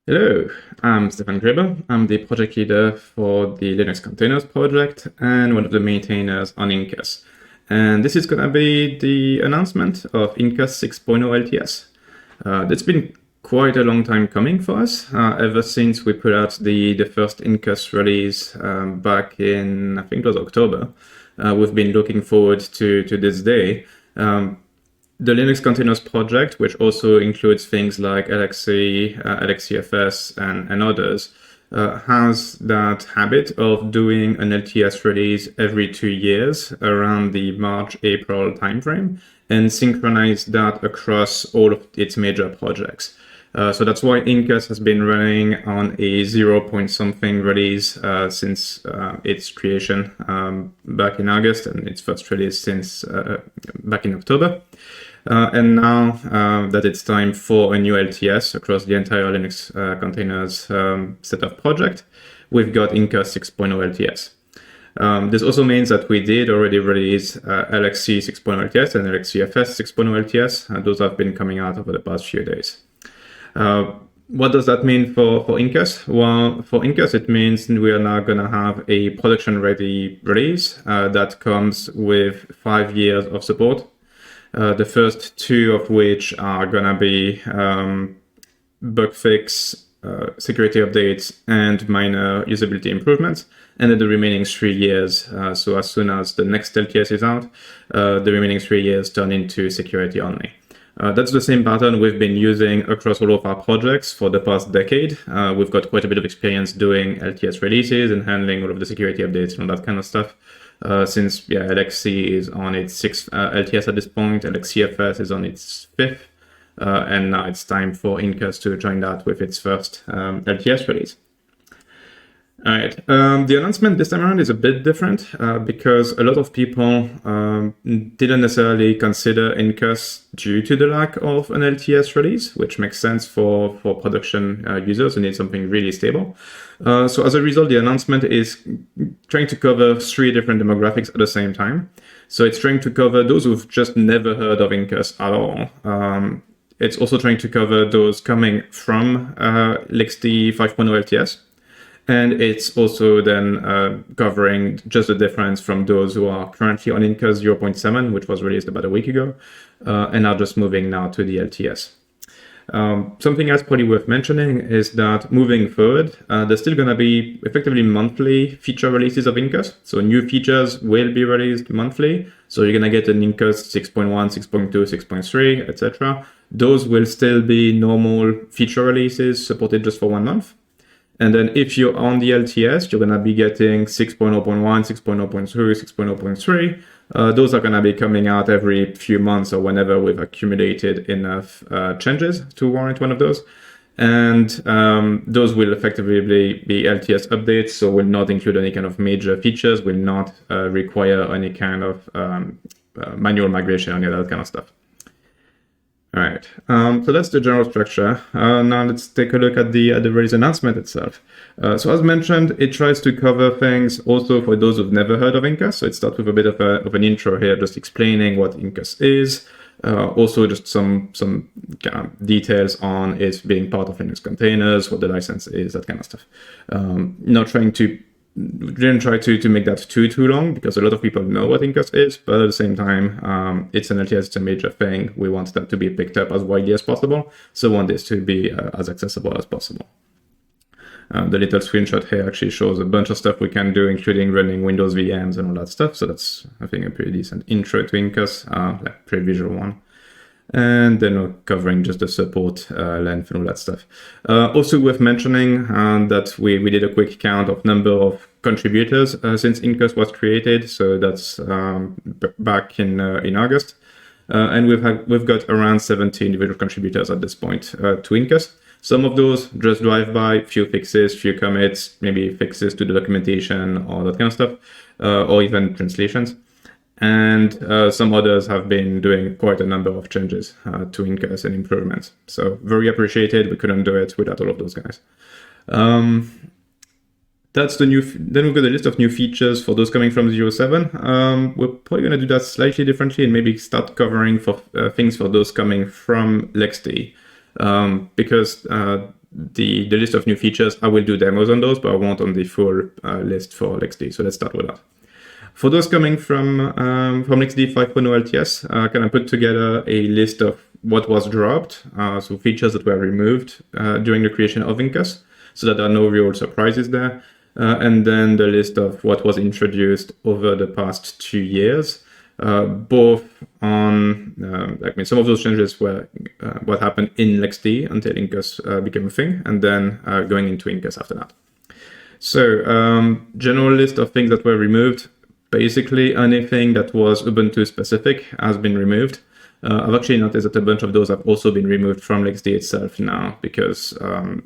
Hello, I'm Stefan Greber. I'm the project leader for the Linux Containers project and one of the maintainers on Incus. And this is going to be the announcement of Incus 6.0 LTS. It's been quite a long time coming for us, ever since we put out the first Incus release back in, I think it was October. We've been looking forward to this day. The Linux Containers project, which also includes things like LXC, LXCFS, and others, has that habit of doing an LTS release every 2 years around the March-April timeframe and synchronize that across all of its major projects. So that's why Incus has been running on a 0 point something release since its creation back in August, and its first release since back in October. And now that it's time for a new LTS across the entire Linux containers set of project, we've got Incus 6.0 LTS. This also means that we did already release LXC 6.0 LTS and LXCFS 6.0 LTS. Those have been coming out over the past few days. What does that mean for Incus? Well, for Incus, it means we are now going to have a production-ready release that comes with 5 years of support. The first 2 of which are going to be bug fix, security updates, and minor usability improvements. And then the remaining 3 years, so as soon as the next LTS is out, the remaining 3 years turn into security only. That's the same pattern we've been using across all of our projects for the past decade. We've got quite a bit of experience doing LTS releases and handling all of the security updates and all that kind of stuff. Since LXC is on its 6th LTS at this point, LXCFS is on its 5th, and now it's time for Incus to join that with its first LTS release. All right. The announcement this time around is a bit different because a lot of people didn't necessarily consider Incus due to the lack of an LTS release, which makes sense for production users who need something really stable. So as a result, the announcement is trying to cover 3 different demographics at the same time. So it's trying to cover those who've just never heard of Incus at all. It's also trying to cover those coming from LXD 5.0 LTS. And it's also then covering just the difference from those who are currently on Incus 0.7, which was released about a week ago, and are just moving now to the LTS. Something else probably worth mentioning is that moving forward, there's still going to be effectively monthly feature releases of Incus. So new features will be released monthly. So you're going to get an Incus 6.1, 6.2, 6.3, etc. Those will still be normal feature releases supported just for 1 month. And then if you're on the LTS, you're going to be getting 6.0.1, 6.0.2, 6.0.3. Those are going to be coming out every few months or whenever we've accumulated enough changes to warrant one of those. And those will effectively be LTS updates, so will not include any kind of major features, will not require any kind of manual migration or any of that kind of stuff. All right, so that's the general structure. Now let's take a look at the release announcement itself. So as mentioned, it tries to cover things also for those who've never heard of Incus. So it starts with a bit of an intro here, just explaining what Incus is. Also just some details on it being part of Linux containers, what the license is, that kind of stuff. Not trying to didn't try to make that too long because a lot of people know what Incus is, but at the same time, it's an LTS, it's a major thing. We want that to be picked up as widely as possible, so we want this to be as accessible as possible. The little screenshot here actually shows a bunch of stuff we can do, including running Windows VMs and all that stuff. So that's, I think, a pretty decent intro to Incus, pretty visual one. And then we're covering just the support length and all that stuff. Also worth mentioning that we did a quick count of number of contributors since Incus was created. So that's back in August. And we've got around 70 individual contributors at this point to Incus. Some of those just drive by, few fixes, few commits, maybe fixes to the documentation or that kind of stuff, or even translations. And some others have been doing quite a number of changes to Incus and improvements. So very appreciated. We couldn't do it without all of those guys. That's the new. Then we've got a list of new features for those coming from 0.7. We're probably going to do that slightly differently and maybe start covering for things for those coming from LXD. Because the list of new features. I will do demos on those, but I won't on the full list for LXD. So let's start with that. For those coming from LXD 5.0 LTS, I kind of put together a list of what was dropped, so features that were removed during the creation of Incus, so that there are no real surprises there. And then the list of what was introduced over the past 2 years, both on, some of those changes were what happened in LXD until Incus became a thing, and then going into Incus after that. So general list of things that were removed. Basically, anything that was Ubuntu specific has been removed. I've actually noticed that a bunch of those have also been removed from LXD itself now, because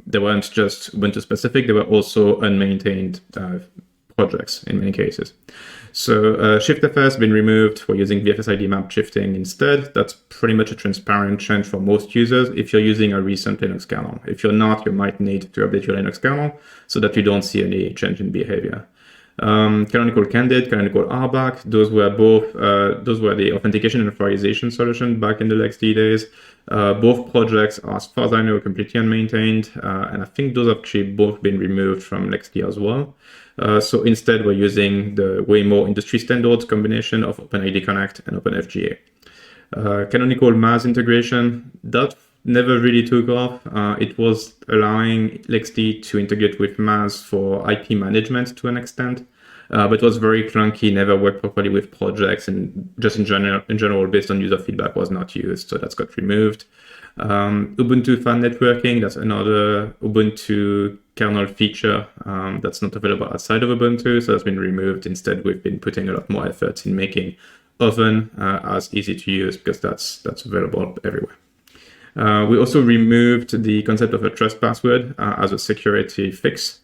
they weren't just Ubuntu specific, they were also unmaintained projects in many cases. So ShiftFS has been removed. We're using VFSID map shifting instead. That's pretty much a transparent change for most users if you're using a recent Linux kernel. If you're not, you might need to update your Linux kernel so that you don't see any change in behavior. Canonical Candid, Canonical RBAC, those were the authentication and authorization solution back in the LXD days. Both projects are, as far as I know, completely unmaintained, and I think those have actually both been removed from LXD as well. So instead, we're using the way more industry standards combination of OpenID Connect and OpenFGA. Canonical MAS integration, that never really took off. It was allowing LXD to integrate with MAS for IP management to an extent, but it was very clunky, never worked properly with projects, and just in general, based on user feedback, was not used. So that's got removed. Ubuntu fan networking, that's another Ubuntu kernel feature that's not available outside of Ubuntu, so that's been removed. Instead, we've been putting a lot more effort in making Oven as easy to use, because that's available everywhere. We also removed the concept of a trust password as a security fix,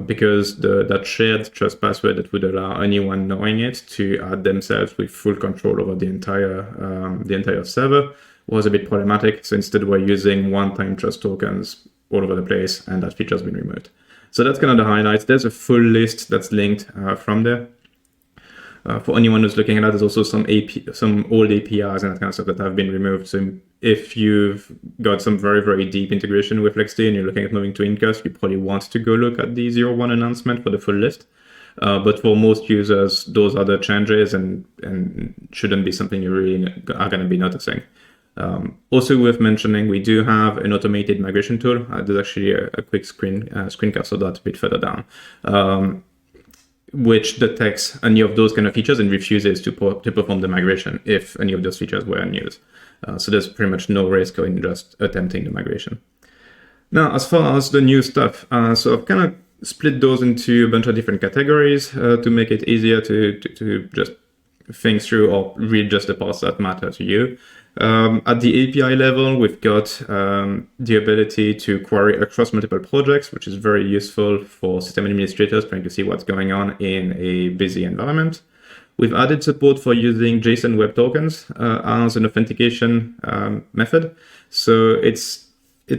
because that shared trust password that would allow anyone knowing it to add themselves with full control over the entire server was a bit problematic. So instead, we're using one-time trust tokens all over the place, and that feature has been removed. So that's kind of the highlights. There's a full list that's linked from there. For anyone who's looking at that, there's also some old APIs and that kind of stuff that have been removed. So if you've got some very, very deep integration with LXD and you're looking at moving to Incus, you probably want to go look at the 0.1 announcement for the full list. But for most users, those are the changes and shouldn't be something you really are going to be noticing. Also worth mentioning, we do have an automated migration tool. There's actually a quick screencast of that a bit further down. Which detects any of those kind of features and refuses to perform the migration if any of those features were in use. So there's pretty much no risk in just attempting the migration. Now, as far as the new stuff, so I've kind of split those into a bunch of different categories to make it easier to just think through or read just the parts that matter to you. At the API level, we've got the ability to query across multiple projects, which is very useful for system administrators trying to see what's going on in a busy environment. We've added support for using JSON Web Tokens as an authentication method. So we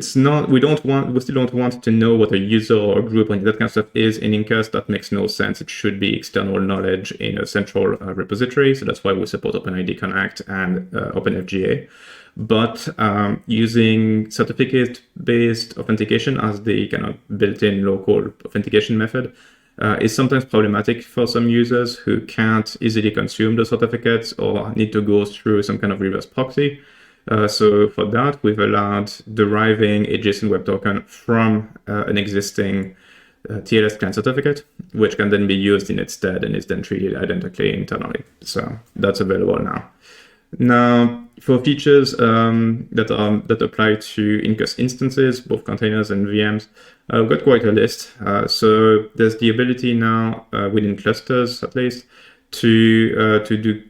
still don't want to know what a user or a group or that kind of stuff is in Incus. That makes no sense. It should be external knowledge in a central repository. So that's why we support OpenID Connect and OpenFGA. But using certificate-based authentication as the kind of built-in local authentication method is sometimes problematic for some users who can't easily consume the certificates or need to go through some kind of reverse proxy. So for that, we've allowed deriving a JSON Web Token from an existing TLS client certificate, which can then be used in its stead and is then treated identically internally. So that's available now. Now, for features that apply to Incus instances, both containers and VMs, we've got quite a list. So there's the ability now within clusters, at least, to do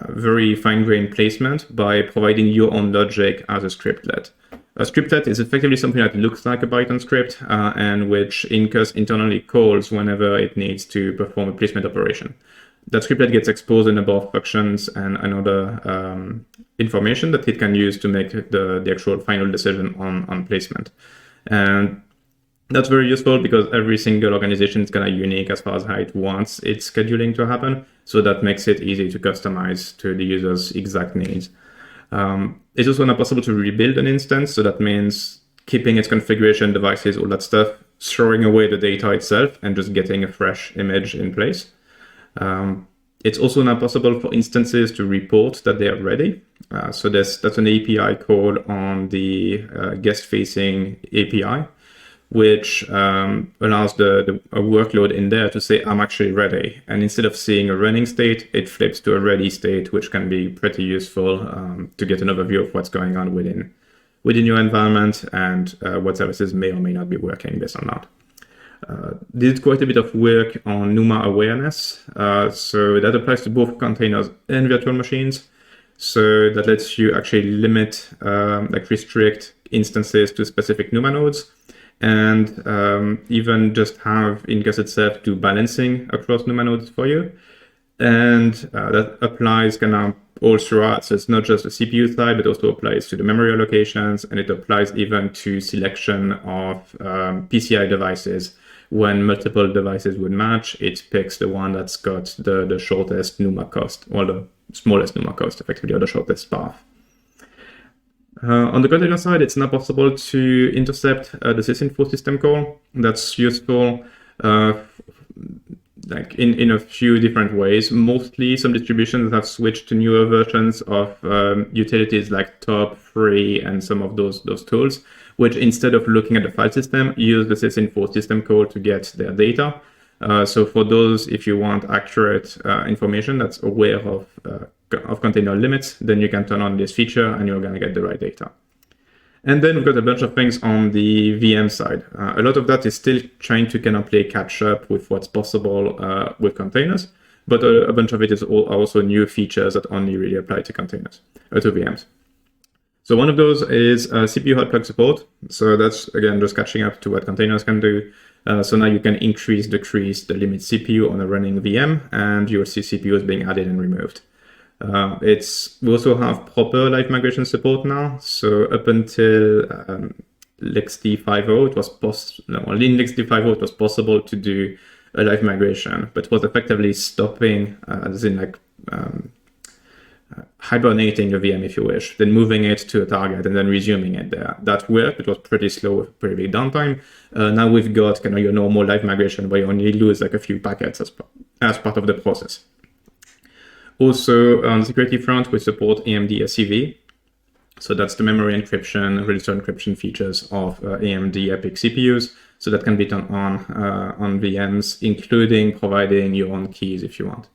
very fine-grained placement by providing your own logic as a scriptlet. A scriptlet is effectively something that looks like a Python script and which Incus internally calls whenever it needs to perform a placement operation. That scriptlet gets exposed in above functions and other information that it can use to make the actual final decision on placement. And that's very useful because every single organization is kind of unique as far as how it wants its scheduling to happen. So that makes it easy to customize to the user's exact needs. It's also not possible to rebuild an instance. So that means keeping its configuration, devices, all that stuff, throwing away the data itself, and just getting a fresh image in place. It's also now possible for instances to report that they are ready. So that's an API call on the guest-facing API, which allows a workload in there to say, I'm actually ready. And instead of seeing a running state, it flips to a ready state, which can be pretty useful to get an overview of what's going on within your environment and what services may or may not be working based on that. Did quite a bit of work on NUMA awareness. So that applies to both containers and virtual machines. So that lets you actually limit, restrict instances to specific NUMA nodes, and even just have Incus itself do balancing across NUMA nodes for you. And that applies kind of all throughout. So it's not just the CPU side, but also applies to the memory allocations, and it applies even to selection of PCI devices. When multiple devices would match, it picks the one that's got the shortest NUMA cost, or the smallest NUMA cost, effectively, or the shortest path. On the container side, it's now possible to intercept the sysinfo system call. That's useful in a few different ways. Mostly, some distributions have switched to newer versions of utilities like top, free, and some of those tools, which instead of looking at the file system, use the sysinfo system call to get their data. So for those, if you want accurate information that's aware of container limits, then you can turn on this feature and you're going to get the right data. And then we've got a bunch of things on the VM side. A lot of that is still trying to kind of play catch up with what's possible with containers, but a bunch of it is also new features that only really apply to containers, to VMs. So one of those is CPU hot plug support. So that's, again, just catching up to what containers can do. So now you can increase, decrease the limit CPU on a running VM, and you'll see CPUs being added and removed. We also have proper live migration support now. So up until LXD 5.0, LXD 5.0, it was possible to do a live migration, but was effectively stopping, as in hibernating a VM, if you wish, then moving it to a target and then resuming it there. That worked. It was pretty slow, pretty big downtime. Now we've got kind of your normal live migration where you only lose like a few packets as part of the process. Also, on the security front, we support AMD SCV. So that's the memory encryption, register encryption features of AMD EPYC CPUs. So that can be turned on VMs, including providing your own keys if you want.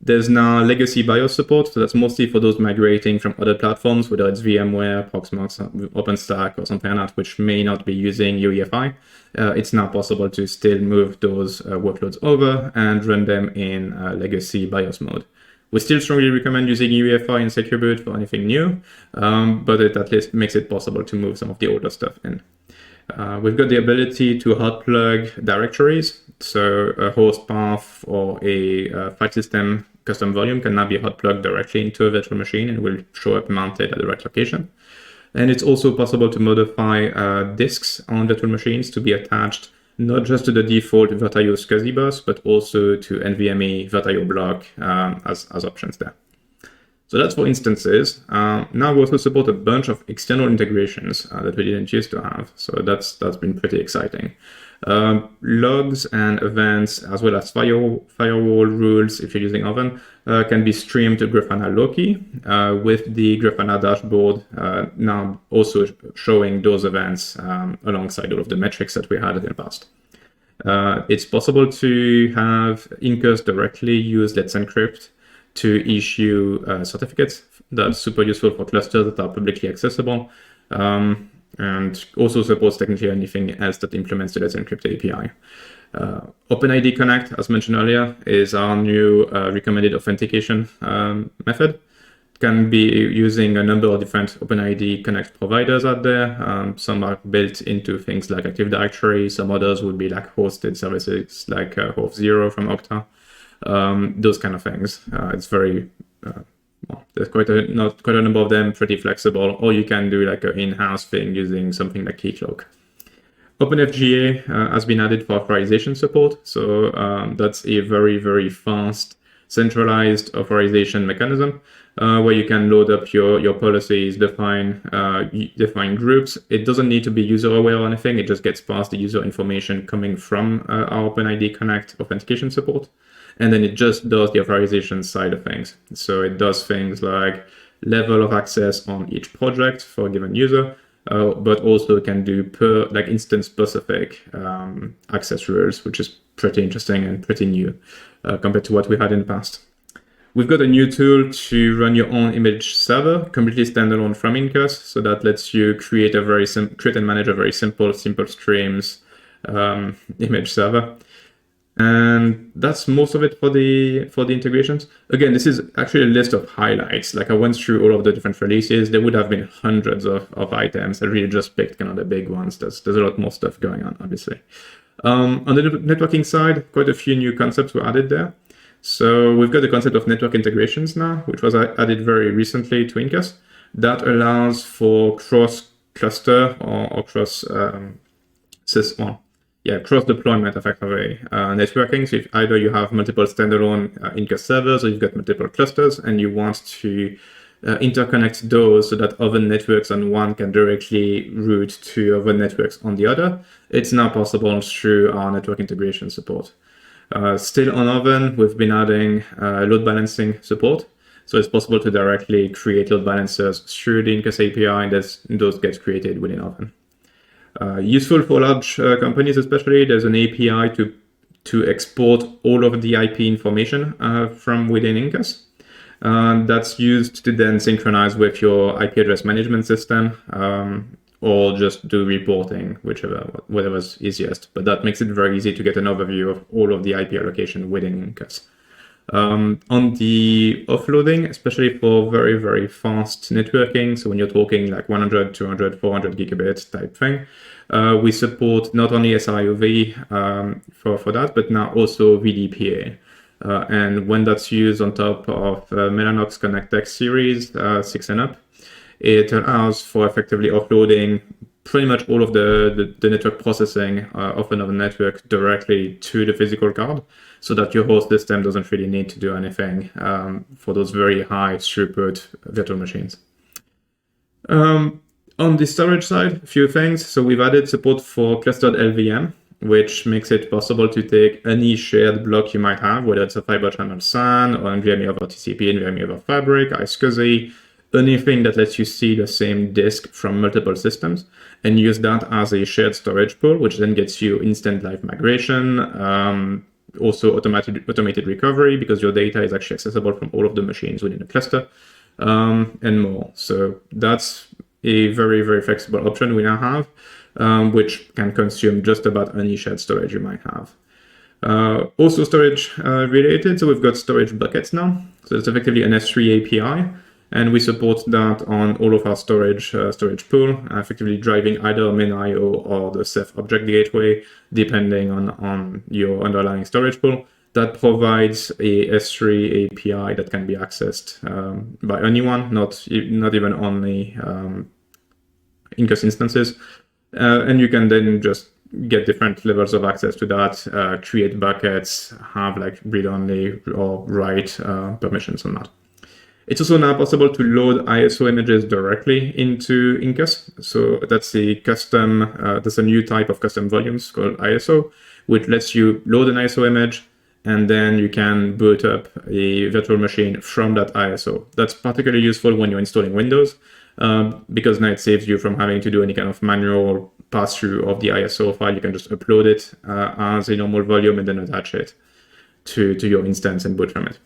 There's now legacy BIOS support, so that's mostly for those migrating from other platforms, whether it's VMware, Proxmox, OpenStack, or something like that, which may not be using UEFI. It's now possible to still move those workloads over and run them in legacy BIOS mode. We still strongly recommend using UEFI and Secure Boot for anything new, but it at least makes it possible to move some of the older stuff in. We've got the ability to hot plug directories, so a host path or a file system custom volume can now be hot plugged directly into a virtual machine and will show up mounted at the right location. And it's also possible to modify disks on virtual machines to be attached not just to the default Virtio SCSI bus, but also to NVMe Virtio block as options there. So that's for instances. Now we also support a bunch of external integrations that we didn't used to have. So that's been pretty exciting. Logs and events, as well as firewall rules, if you're using Oven, can be streamed to Grafana Loki with the Grafana dashboard now also showing those events alongside all of the metrics that we had in the past. It's possible to have Incus directly use Let's Encrypt to issue certificates. That's super useful for clusters that are publicly accessible, and also supports technically anything else that implements the Let's Encrypt API. OpenID Connect, as mentioned earlier, is our new recommended authentication method. It can be using a number of different OpenID Connect providers out there. Some are built into things like Active Directory. Some others would be like hosted services like Host0 from Okta. Those kind of things. It's very, there's quite a number of them, pretty flexible, or you can do like an in-house thing using something like Keycloak. OpenFGA has been added for authorization support. So that's a very, very fast centralized authorization mechanism where you can load up your policies, define groups. It doesn't need to be user aware or anything. It just gets passed the user information coming from our OpenID Connect authentication support. And then it just does the authorization side of things. So it does things like level of access on each project for a given user, but also can do instance specific access rules, which is pretty interesting and pretty new compared to what we had in the past. We've got a new tool to run your own image server, completely standalone from Incus. So that lets you create and manage a very simple streams image server. And that's most of it for the integrations. Again, this is actually a list of highlights. Like I went through all of the different releases. There would have been hundreds of items. I really just picked kind of the big ones. There's a lot more stuff going on, obviously. On the networking side, quite a few new concepts were added there. So we've got the concept of network integrations now, which was added very recently to Incus. That allows for cross-cluster or cross cross-deployment effectively networking. So if either you have multiple standalone Incus servers or you've got multiple clusters and you want to interconnect those so that other networks on one can directly route to other networks on the other, it's now possible through our network integration support. Still on Oven, we've been adding load balancing support. So it's possible to directly create load balancers through the Incus API, and those get created within Oven. Useful for large companies especially, there's an API to export all of the IP information from within Incus. That's used to then synchronize with your IP address management system or just do reporting, whatever's easiest. But that makes it very easy to get an overview of all of the IP allocation within Incus. On the offloading, especially for very, very fast networking, so when you're talking like 100, 200, 400 gigabit type thing, we support not only SIOV for that, but now also VDPA. And when that's used on top of Mellanox ConnectX series 6 and up, it allows for effectively offloading pretty much all of the network processing of another network directly to the physical card, so that your host system doesn't really need to do anything for those very high throughput virtual machines. On the storage side, a few things. So we've added support for clustered LVM, which makes it possible to take any shared block you might have, whether it's a fiber channel SAN or NVMe over TCP, NVMe over Fabric, iSCSI, anything that lets you see the same disk from multiple systems, and use that as a shared storage pool, which then gets you instant live migration, also automated recovery, because your data is actually accessible from all of the machines within the cluster, and more. So that's a very, very flexible option we now have, which can consume just about any shared storage you might have. Also storage related, so we've got storage buckets now. So it's effectively an S3 API, and we support that on all of our storage pool, effectively driving either MinIO or the Ceph object gateway, depending on your underlying storage pool. That provides a S3 API that can be accessed by anyone, not even on the Incus instances. And you can then just get different levels of access to that, create buckets, have like read-only or write permissions on that. It's also now possible to load ISO images directly into Incus. So that's a new type of custom volumes called ISO, which lets you load an ISO image, and then you can boot up a virtual machine from that ISO. That's particularly useful when you're installing Windows, because now it saves you from having to do any kind of manual pass-through of the ISO file. You can just upload it as a normal volume and then attach it to your instance and boot from it.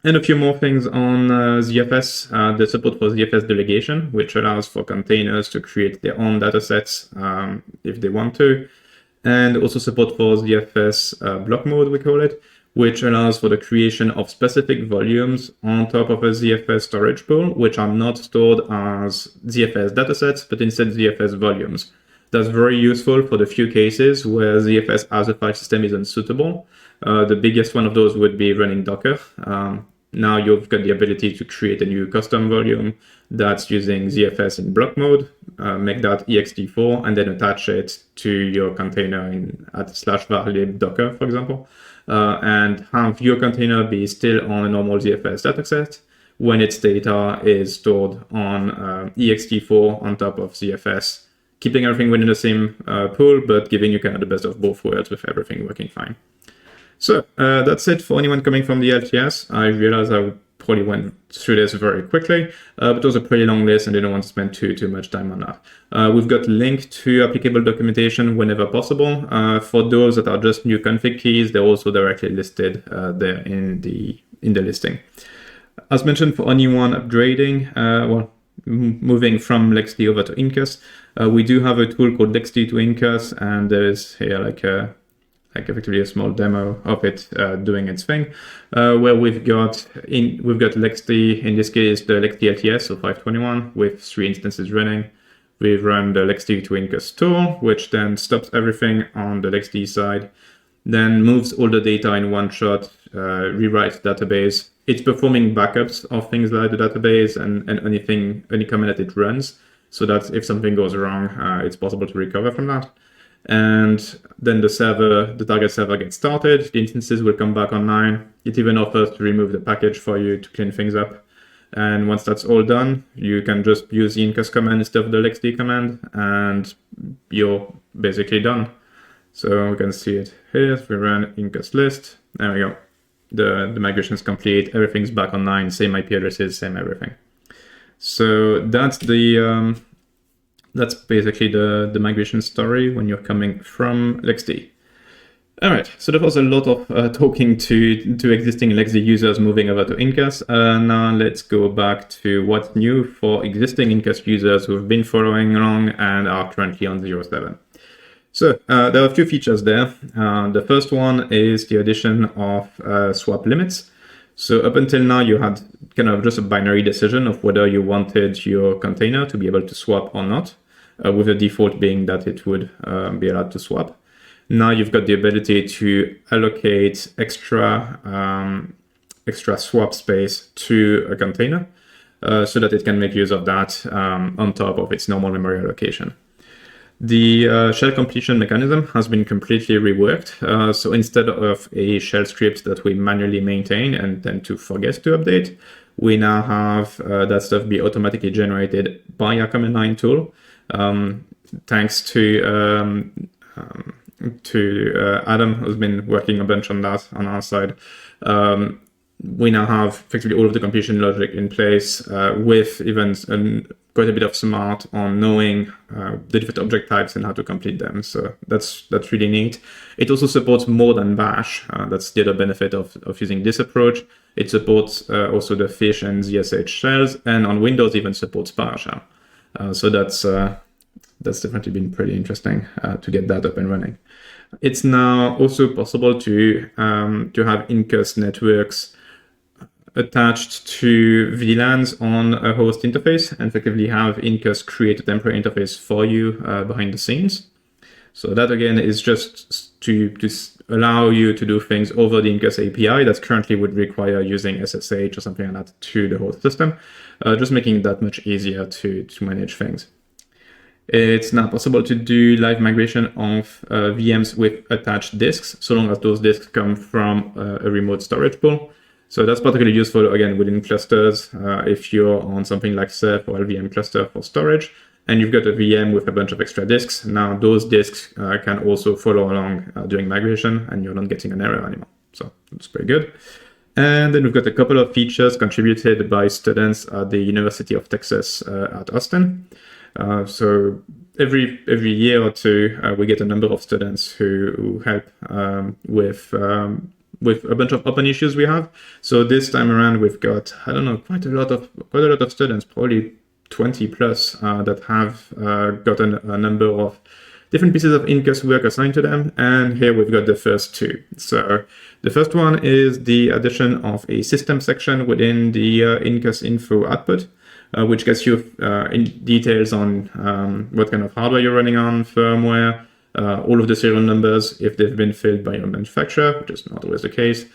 And a few more things on ZFS, the support for ZFS delegation, which allows for containers to create their own datasets if they want to. And also support for ZFS block mode, we call it, which allows for the creation of specific volumes on top of a ZFS storage pool, which are not stored as ZFS datasets, but instead ZFS volumes. That's very useful for the few cases where ZFS as a file system is unsuitable. The biggest one of those would be running Docker. Now you've got the ability to create a new custom volume that's using ZFS in block mode, make that ext4, and then attach it to your container at /varlib Docker, for example. and have your container be still on a normal ZFS dataset when its data is stored on ext4 on top of ZFS, keeping everything within the same pool, but giving you kind of the best of both worlds with everything working fine. So that's it for anyone coming from the LTS. I realize I probably went through this very quickly, but it was a pretty long list and didn't want to spend too much time on that. We've got linked to applicable documentation whenever possible. For those that are just new config keys, they're also directly listed there in the listing. As mentioned, for anyone upgrading, moving from LXD over to Incus, we do have a tool called LXD to Incus, and there's here like effectively a small demo of it doing its thing, where we've got LXD, in this case the LXD LTS, so 521 with 3 instances running. We've run the LXD to Incus tool, which then stops everything on the LXD side, then moves all the data in one shot, rewrites the database. It's performing backups of things like the database and any command that it runs, so that if something goes wrong, it's possible to recover from that. And then the target server gets started, the instances will come back online. It even offers to remove the package for you to clean things up. And once that's all done, you can just use the incus command instead of the LXD command, and you're basically done. So we can see it here. If we run incus list, there we go. The migration is complete, everything's back online, same IP addresses, same everything. So that's that's basically the migration story when you're coming from LXD. All right, so that was a lot of talking to existing LXD users moving over to Incus. Now let's go back to what's new for existing Incus users who've been following along and are currently on 0.7. So there are a few features there. The first one is the addition of swap limits. So up until now, you had kind of just a binary decision of whether you wanted your container to be able to swap or not, with the default being that it would be allowed to swap. Now you've got the ability to allocate extra swap space to a container so that it can make use of that on top of its normal memory allocation. The shell completion mechanism has been completely reworked. So instead of a shell script that we manually maintain and tend to forget to update, we now have that stuff be automatically generated by our command line tool. Thanks to Adam, who's been working a bunch on that on our side. We now have effectively all of the completion logic in place with even quite a bit of smart on knowing the different object types and how to complete them. So that's really neat. It also supports more than bash. That's the other benefit of using this approach. It supports also the fish and ZSH shells, and on Windows even supports PowerShell. So that's definitely been pretty interesting to get that up and running. It's now also possible to have Incus networks attached to VLANs on a host interface and effectively have Incus create a temporary interface for you behind the scenes. So that again is just to allow you to do things over the Incus API that currently would require using SSH or something like that to the host system, just making it that much easier to manage things. It's now possible to do live migration of VMs with attached disks, so long as those disks come from a remote storage pool. So that's particularly useful, again, within clusters. If you're on something like Ceph or LVM cluster for storage, and you've got a VM with a bunch of extra disks, now those disks can also follow along during migration, and you're not getting an error anymore. So that's pretty good. And then we've got a couple of features contributed by students at the University of Texas at Austin. So every year or two, we get a number of students who help with a bunch of open issues we have. So this time around, we've got, I don't know, quite a lot of students, probably 20 plus, that have gotten a number of different pieces of Incus work assigned to them. And here we've got the first two. So the first one is the addition of a system section within the Incus info output, which gets you in details on what kind of hardware you're running on, firmware, all of the serial numbers if they've been filled by your manufacturer, which is not always the case,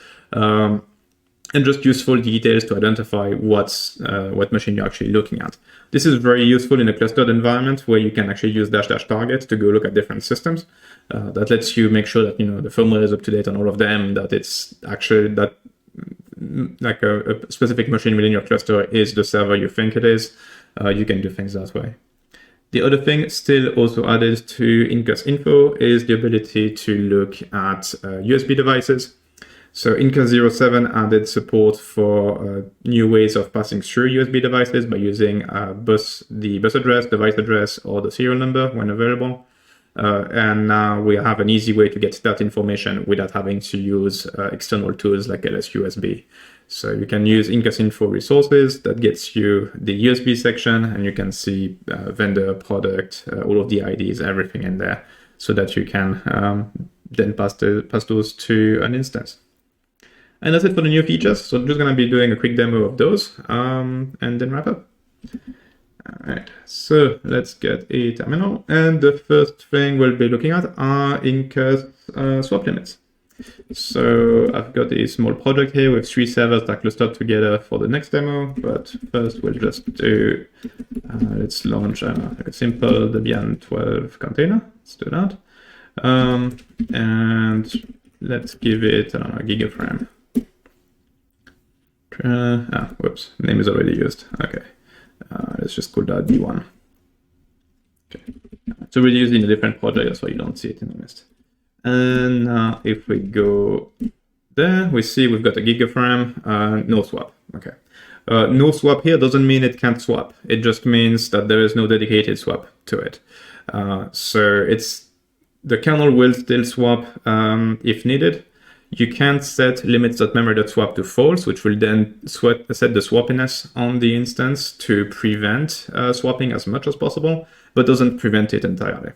and just useful details to identify what machine you're actually looking at. This is very useful in a clustered environment where you can actually use --target to go look at different systems. That lets you make sure that the firmware is up to date on all of them, that it's actually that like a specific machine within your cluster is the server you think it is. You can do things that way. The other thing still also added to Incus info is the ability to look at USB devices. So Incus 07 added support for new ways of passing through USB devices by using the bus address, device address, or the serial number when available. And now we have an easy way to get that information without having to use external tools like LSUSB. So you can use Incus info resources that gets you the USB section, and you can see vendor, product, all of the IDs, everything in there, so that you can then pass those to an instance. And that's it for the new features. So I'm just going to be doing a quick demo of those and then wrap up. All right, so let's get a terminal. And the first thing we'll be looking at are Incus swap limits. So I've got a small project here with 3 servers that are clustered together for the next demo. But first we'll just do, let's launch a simple Debian 12 container. Let's do that. And let's give it a gigaframe. Whoops, name is already used. Okay, let's just call that D1. Okay, so we're using a different project, that's why you don't see it in the list. And now if we go there, we see we've got a gigaframe, no swap. Okay, no swap here doesn't mean it can't swap. It just means that there is no dedicated swap to it. So the kernel will still swap if needed. You can set limits.memory.swap to false, which will then set the swappiness on the instance to prevent swapping as much as possible, but doesn't prevent it entirely.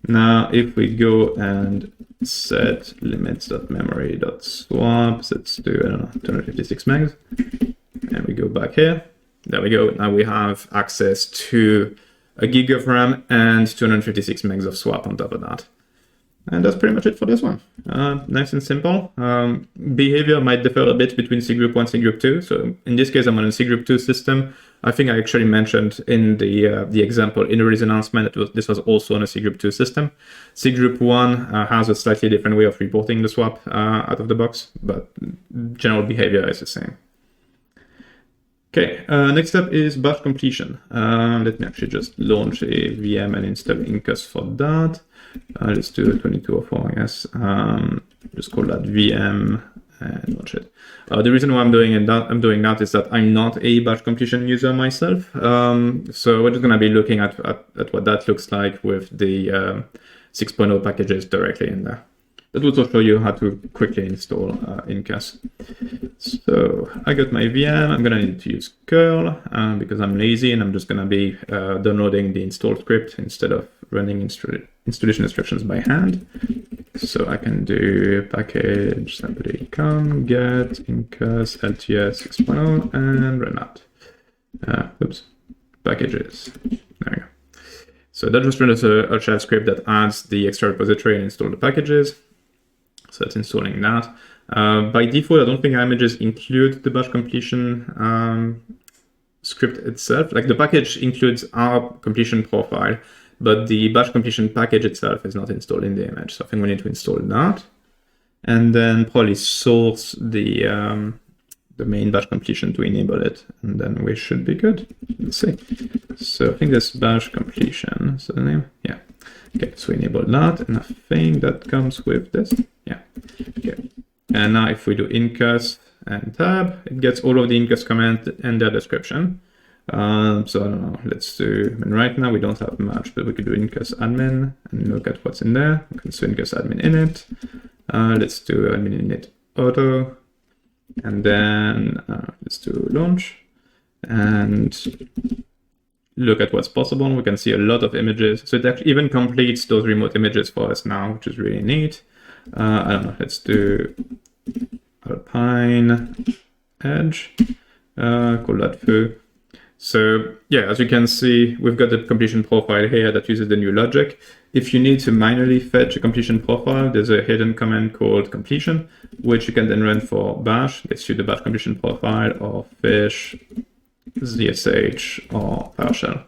Now, if we go and set limits.memory.swap, let's do, 256 megs, and we go back here. There we go. Now we have access to a gig of RAM and 256 megs of swap on top of that. And that's pretty much it for this one. Nice and simple. Behavior might differ a bit between cgroup 1 and cgroup 2. So in this case, I'm on a cgroup 2 system. I think I actually mentioned in the example in the release announcement that this was also on a cgroup 2 system. Cgroup 1 has a slightly different way of reporting the swap out of the box, but general behavior is the same. Okay, next up is bash completion. Let me actually just launch a VM and install Incus for that. Let's do 2204, I guess. Just call that VM and launch it. The reason why I'm doing that is that I'm not a bash completion user myself. So we're just going to be looking at what that looks like with the 6.0 packages directly in there. That will also show you how to quickly install Incus. So I got my VM. I'm going to need to use curl because I'm lazy, and I'm just going to be downloading the install script instead of running installation instructions by hand. So I can do package simply com get Incus LTS 6.0 and run that. Oops, packages. There we go. So that just runs a shell script that adds the extra repository and install the packages. So that's installing that. By default, I don't think images include the bash completion script itself. Like the package includes our completion profile, but the bash completion package itself is not installed in the image. So I think we need to install that. And then probably source the main bash completion to enable it. And then we should be good. Let's see. So I think that's bash completion. Is that the name? Yeah. Okay, so enable that. And I think that comes with this. Yeah. Okay. And now if we do Incus and tab, it gets all of the Incus commands and their description. So I don't know, let's do, right now we don't have much, but we could do Incus admin and look at what's in there. We can do Incus admin init. Let's do admin init auto. And then let's do launch and look at what's possible. We can see a lot of images. So it actually even completes those remote images for us now, which is really neat. I don't know, let's do Alpine Edge, call that foo. So yeah, as you can see, we've got the completion profile here that uses the new logic. If you need to manually fetch a completion profile, there's a hidden command called completion, which you can then run for bash. Gets you the bash completion profile or fish, ZSH, or PowerShell.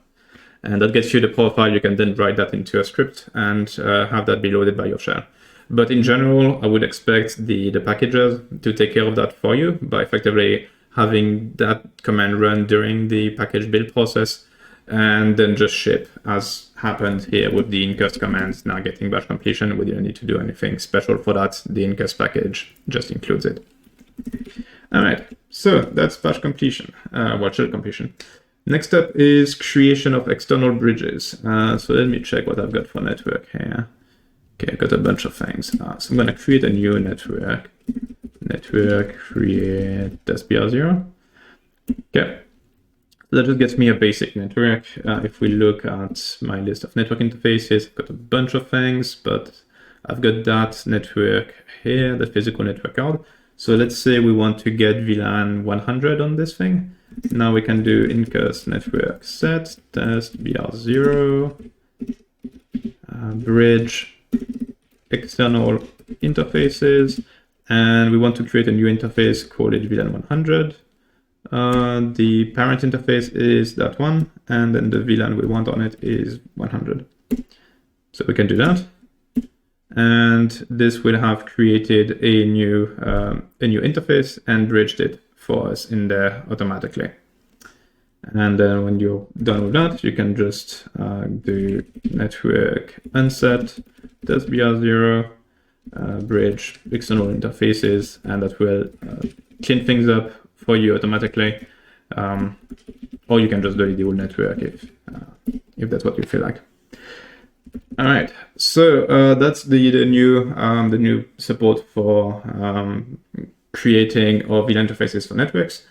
And that gets you the profile. You can then write that into a script and have that be loaded by your shell. But in general, I would expect the packages to take care of that for you by effectively having that command run during the package build process and then just ship, as happened here with the Incus commands now getting bash completion. We didn't need to do anything special for that. The Incus package just includes it. All right, so that's bash completion, shell completion. Next up is creation of external bridges. So let me check what I've got for network here. Okay, I've got a bunch of things. So I'm going to create a new network. Network create SBR0. Okay, that just gets me a basic network. If we look at my list of network interfaces, I've got a bunch of things, but I've got that network here, the physical network card. So let's say we want to get VLAN 100 on this thing. Now we can do Incus network set test BR0 bridge external interfaces, and we want to create a new interface, call it VLAN 100. The parent interface is that one, and then the VLAN we want on it is 100. So we can do that. And this will have created a new interface and bridged it for us in there automatically. And then when you're done with that, you can just do network unset test BR0 bridge external interfaces, and that will clean things up for you automatically. Or you can just delete the whole network if that's what you feel like. All right, so that's the new support for creating our VLAN interfaces for networks.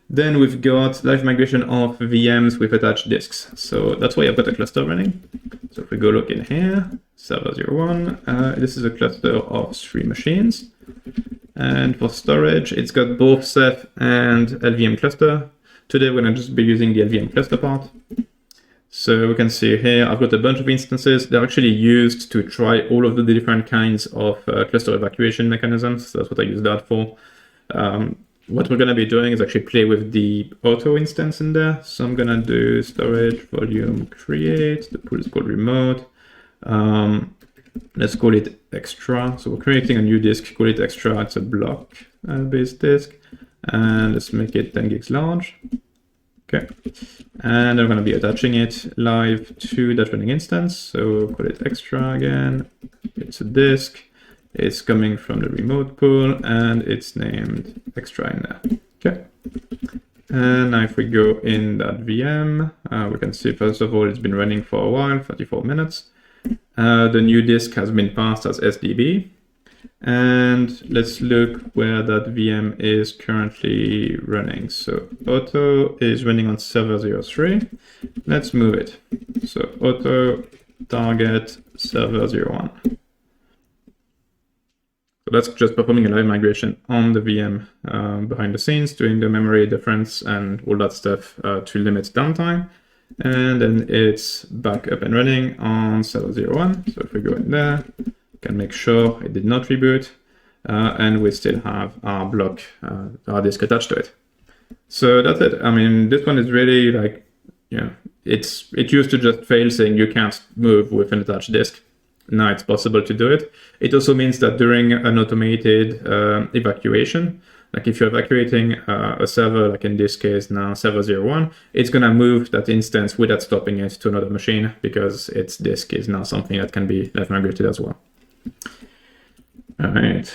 Then we've got live migration of VMs with attached disks. So that's why I've got a cluster running. So if we go look in here, server 01, this is a cluster of 3 machines. And for storage, it's got both Ceph and LVM cluster. Today we're going to just be using the LVM cluster part. So we can see here, I've got a bunch of instances. They're actually used to try all of the different kinds of cluster evacuation mechanisms. So that's what I use that for. What we're going to be doing is actually play with the auto instance in there. So I'm going to do storage volume create. The pool is called remote. Let's call it extra. So we're creating a new disk, call it extra. It's a block based disk. And let's make it 10 gigs large. Okay. And I'm going to be attaching it live to that running instance. So call it extra again. It's a disk. It's coming from the remote pool and it's named extra in there. Okay. And now if we go in that VM, we can see first of all, it's been running for a while, 34 minutes. The new disk has been passed as SDB. And let's look where that VM is currently running. So auto is running on server 03. Let's move it. So auto target server 01. So that's just performing a live migration on the VM behind the scenes, doing the memory difference and all that stuff to limit downtime. And then it's back up and running on server 01. So if we go in there, can make sure it did not reboot, and we still have our block, our disk attached to it. So that's it. I mean, this one is really like, you know, it used to just fail saying you can't move with an attached disk. Now it's possible to do it. It also means that during an automated evacuation, like if you're evacuating a server, like in this case now server 01, it's gonna move that instance without stopping it to another machine because its disk is now something that can be live migrated as well. All right.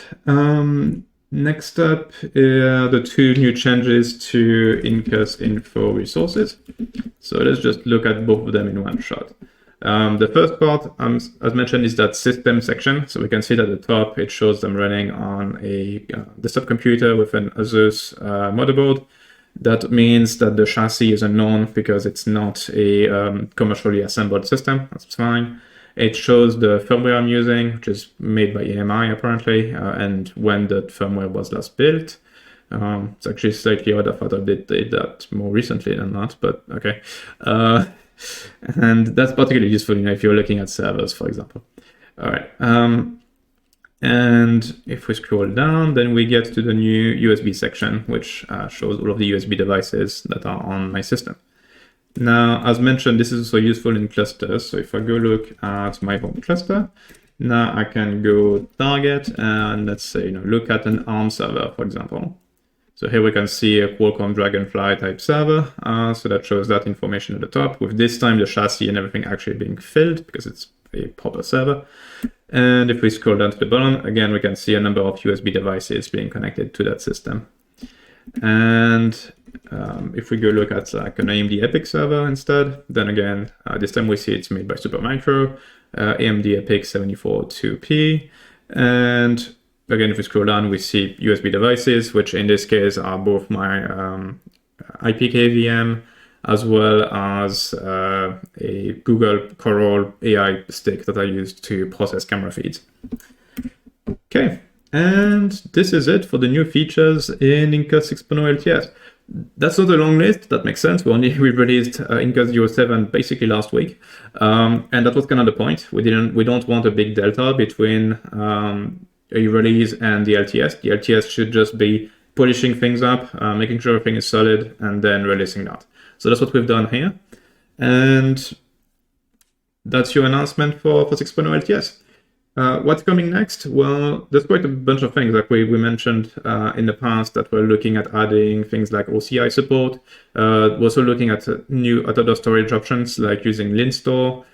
Next up, the 2 new changes to Incus info resources. So let's just look at both of them in one shot. The first part, as mentioned, is that system section. So we can see that at the top, it shows them running on a desktop computer with an ASUS motherboard. That means that the chassis is unknown because it's not a commercially assembled system. That's fine. It shows the firmware I'm using, which is made by EMI apparently, and when the firmware was last built. It's actually slightly odd. I thought I did that more recently than that, but okay. And that's particularly useful, if you're looking at servers, for example. All right. And if we scroll down, then we get to the new USB section, which shows all of the USB devices that are on my system. Now, as mentioned, this is also useful in clusters. So if I go look at my home cluster, now I can go target and let's say, look at an ARM server, for example. So here we can see a Qualcomm Dragonfly type server. So that shows that information at the top, with this time the chassis and everything actually being filled because it's a proper server. And if we scroll down to the bottom, again, we can see a number of USB devices being connected to that system. And if we go look at like an AMD EPYC server instead, then again, this time we see it's made by Supermicro, AMD EPYC 742P. And again, if we scroll down, we see USB devices, which in this case are both my IPK VM, as well as a Google Coral AI stick that I used to process camera feeds. Okay, and this is it for the new features in Incus 6.0 LTS. That's not a long list, that makes sense. We released Incus 0.7 basically last week, and that was kind of the point. We don't want a big delta between a release and the LTS. The LTS should just be polishing things up, making sure everything is solid, and then releasing that. So that's what we've done here. And that's your announcement for 6.0 LTS. What's coming next? Well, there's quite a bunch of things like we mentioned in the past that we're looking at adding things like OCI support. We're also looking at new other storage options like using LinStore.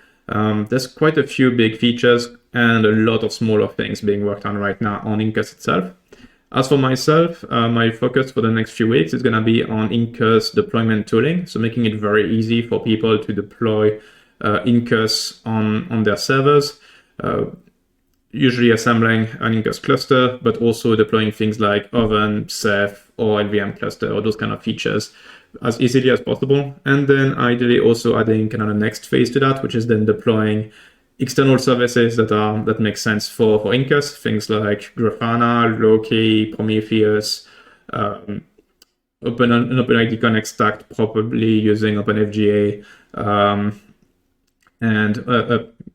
There's quite a few big features and a lot of smaller things being worked on right now on Incus itself. As for myself, my focus for the next few weeks is going to be on Incus deployment tooling, so making it very easy for people to deploy Incus on their servers, usually assembling an Incus cluster, but also deploying things like Oven, Ceph, or LVM cluster, or those kind of features as easily as possible. And then ideally also adding kind of the next phase to that, which is then deploying external services that make sense for Incus, things like Grafana, Loki, Prometheus, an OpenID Connect stack, probably using OpenFGA, and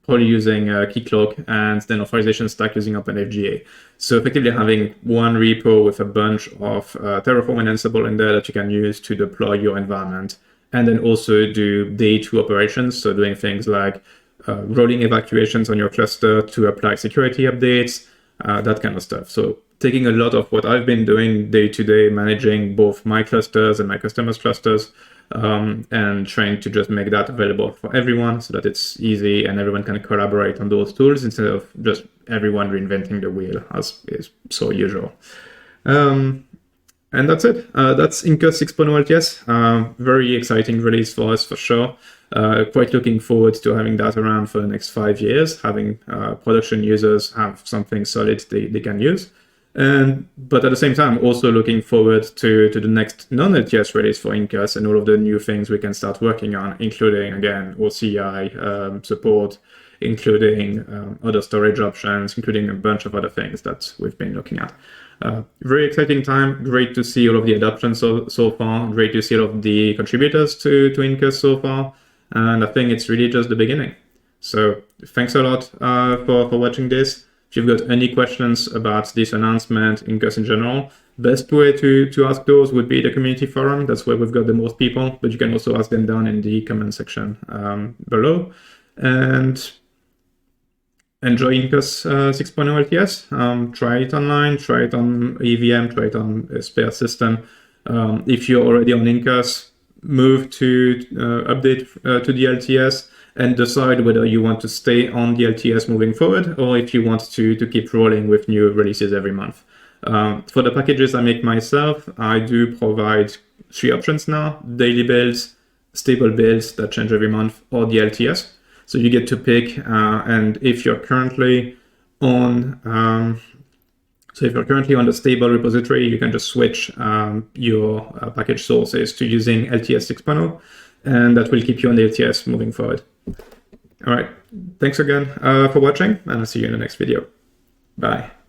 probably using Keycloak, and then authorization stack using OpenFGA. So effectively having one repo with a bunch of Terraform and Ansible in there that you can use to deploy your environment, and then also do day two operations, so doing things like rolling evacuations on your cluster to apply security updates, that kind of stuff. So taking a lot of what I've been doing day to day, managing both my clusters and my customers' clusters, and trying to just make that available for everyone so that it's easy and everyone can collaborate on those tools instead of just everyone reinventing the wheel, as is so usual. And that's it. That's Incus 6.0 LTS. Very exciting release for us for sure. Quite looking forward to having that around for the next 5 years, having production users have something solid they can use. But at the same time, also looking forward to the next non-LTS release for Incus and all of the new things we can start working on, including, again, OCI support, including other storage options, including a bunch of other things that we've been looking at. Very exciting time. Great to see all of the adoption so far. Great to see all of the contributors to Incus so far. And I think it's really just the beginning. So thanks a lot for watching this. If you've got any questions about this announcement, Incus in general, best way to ask those would be the community forum. That's where we've got the most people, but you can also ask them down in the comment section below. And enjoy Incus 6.0 LTS. Try it online, try it on EVM, try it on a spare system. If you're already on Incus, move to update to the LTS and decide whether you want to stay on the LTS moving forward or if you want to keep rolling with new releases every month. For the packages I make myself, I do provide 3 options now: daily builds, stable builds that change every month, or the LTS. So you get to pick, and if you're currently on the stable repository, you can just switch your package sources to using LTS 6.0, and that will keep you on the LTS moving forward. All right, thanks again for watching, and I'll see you in the next video. Bye.